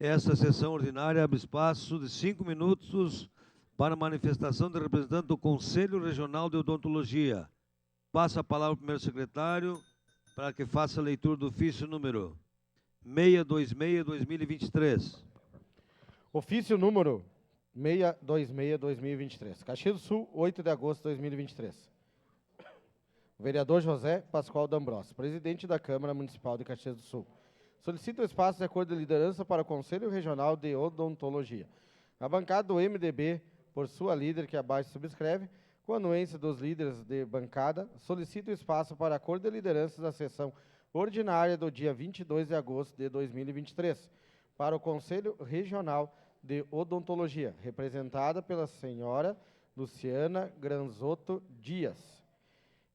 Esta sessão ordinária abre espaço de 5 minutos para manifestação de representante do Conselho Regional de Odontologia. Passa a palavra ao primeiro secretário para que faça a leitura do ofício número 626/2023. Ofício número 626/2023. Caxias do Sul, 8 de agosto de 2023. O vereador José Pascoal D'Ambrosio, presidente da Câmara Municipal de Caxias do Sul, solicita o espaço de acordo de liderança para o Conselho Regional de Odontologia. A bancada do MDB, por sua líder, que abaixo subscreve, com a anuência dos líderes de bancada, solicita o espaço para acordo de liderança da sessão ordinária do dia 22 de agosto de 2023, para o Conselho Regional de Odontologia, representada pela senhora Luciana Granzotto Dias.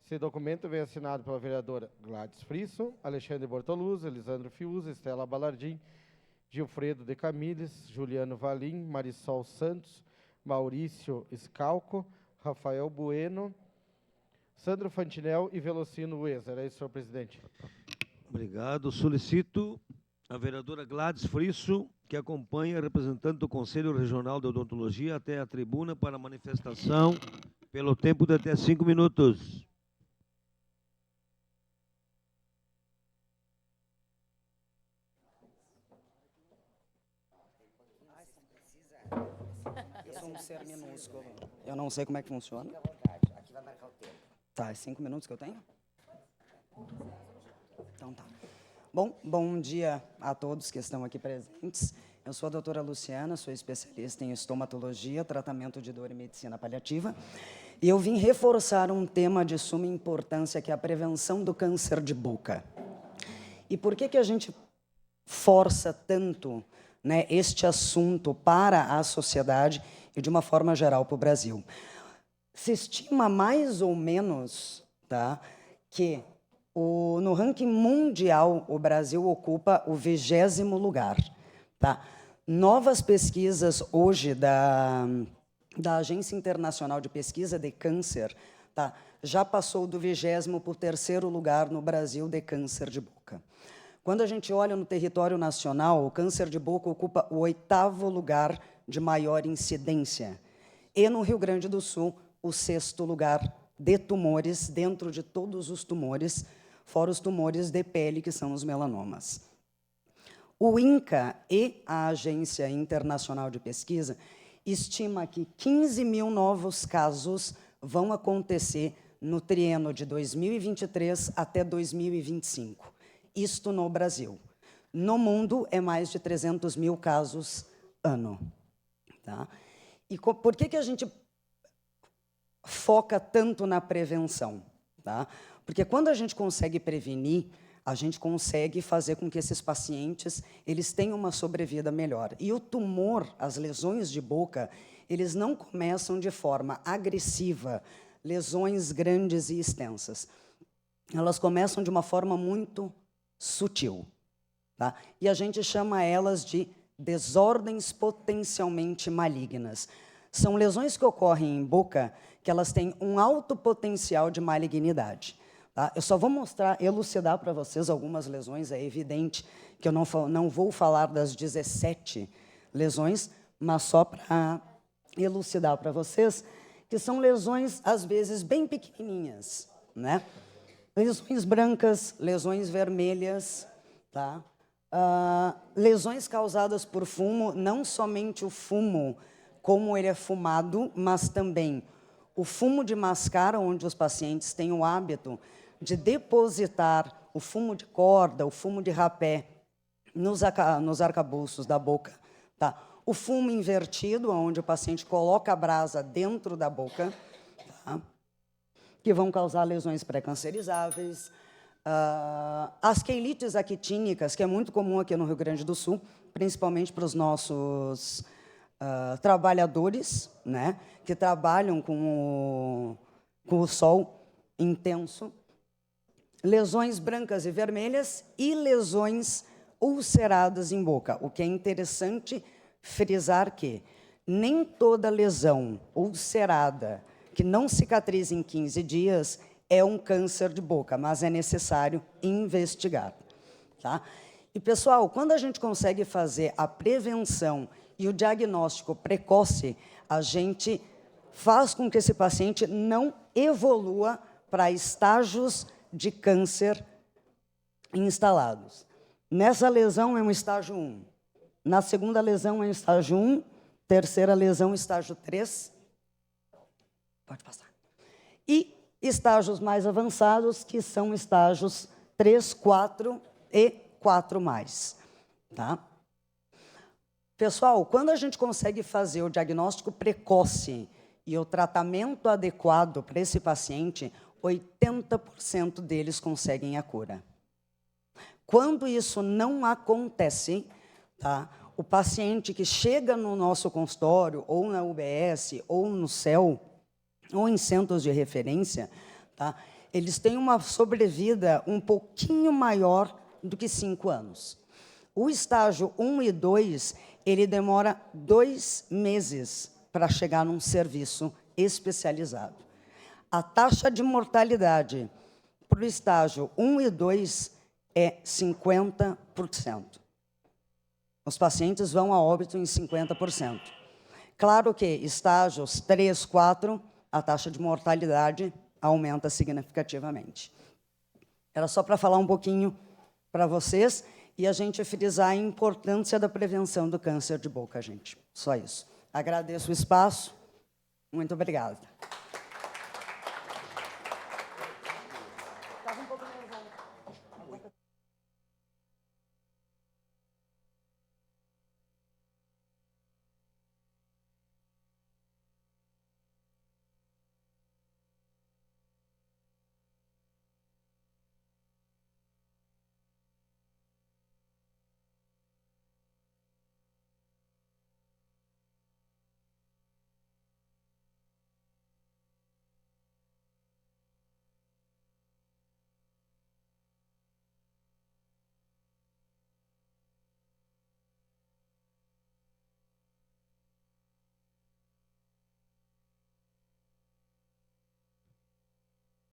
Esse documento vem assinado pela vereadora Gladys Frisso, Alexandre Bortoluzzi, Elisandro Fiuza, Estela Balardim, Gilfredo de Camilles, Juliano Valim, Marisol Santos, Maurício Scalco, Rafael Bueno, Sandro Fantinel e Velocino Uez. Era isso, senhor presidente. Obrigado. Solicito a vereadora Gladys Frisso, que acompanha a representante do Conselho Regional de Odontologia até a tribuna para manifestação pelo tempo de até 5 minutos. Eu sou um ser minúsculo. Eu não sei como é que funciona. Aqui vai marcar o tempo. Tá, é 5 minutos que eu tenho? Então tá. Bom dia a todos que estão aqui presentes. Eu sou a doutora Luciana, sou especialista em estomatologia, tratamento de dor e medicina paliativa. E eu vim reforçar um tema de suma importância, que é a prevenção do câncer de boca. E por que a gente força tanto, né, este assunto para a sociedade e, de uma forma geral, para o Brasil? Se estima mais ou menos, tá, que no ranking mundial o Brasil ocupa o 20º lugar. Tá? Novas pesquisas hoje da Agência Internacional de Pesquisa de Câncer, tá, já passou do 20º para o 3º lugar no Brasil de câncer de boca. Quando a gente olha no território nacional, o câncer de boca ocupa o 8º lugar de maior incidência. E no Rio Grande do Sul, o 6º lugar de tumores, dentro de todos os tumores, fora os tumores de pele, que são os melanomas. O INCA e a Agência Internacional de Pesquisa estima que 15 mil novos casos vão acontecer no triênio de 2023 até 2025. Isto no Brasil. No mundo, é mais de 300 mil casos ano. Tá? E por que a gente foca tanto na prevenção? Tá? Porque quando a gente consegue prevenir, a gente consegue fazer com que esses pacientes eles tenham uma sobrevida melhor. E o tumor, as lesões de boca, eles não começam de forma agressiva, lesões grandes e extensas. Elas começam de uma forma muito sutil. Tá? E a gente chama elas de desordens potencialmente malignas. São lesões que ocorrem em boca que elas têm um alto potencial de malignidade. Tá? Eu só vou elucidar para vocês algumas lesões. É evidente que eu não vou falar das 17 lesões, mas só para elucidar para vocês que são lesões, às vezes, bem pequenininhas, né? Lesões brancas, lesões vermelhas, tá? Lesões causadas por fumo, não somente o fumo como ele é fumado, mas também o fumo de mascara, onde os pacientes têm o hábito de depositar o fumo de corda, o fumo de rapé nos arcabouços da boca. Tá? O fumo invertido, onde o paciente coloca a brasa dentro da boca, tá? Que vão causar lesões pré-cancerizáveis. As queilites actínicas, que é muito comum aqui no Rio Grande do Sul, principalmente para os nossos trabalhadores, né, que trabalham com o sol intenso. Lesões brancas e vermelhas e lesões ulceradas em boca. O que é interessante frisar que nem toda lesão ulcerada que não cicatriza em 15 dias é um câncer de boca, mas é necessário investigar. Tá? E, pessoal, quando a gente consegue fazer a prevenção e o diagnóstico precoce, a gente faz com que esse paciente não evolua para estágios de câncer instalados. Nessa lesão é um estágio 1. Na segunda lesão é um estágio 1. Terceira lesão, estágio 3. Pode passar. E estágios mais avançados, que são estágios 3, 4 e 4+. Tá? Pessoal, quando a gente consegue fazer o diagnóstico precoce e o tratamento adequado para esse paciente, 80% deles conseguem a cura. Quando isso não acontece, tá? O paciente que chega no nosso consultório, ou na UBS, ou no CEL, ou em centros de referência, tá? Eles têm uma sobrevida um pouquinho maior do que 5 anos. O estágio 1 e 2, ele demora 2 meses para chegar num serviço especializado. A taxa de mortalidade para o estágio 1 e 2 é 50%. Os pacientes vão a óbito em 50%. Claro que estágios 3, 4, a taxa de mortalidade aumenta significativamente. Era só para falar um pouquinho para vocês e a gente frisar a importância da prevenção do câncer de boca, gente. Só isso. Agradeço o espaço. Muito obrigada.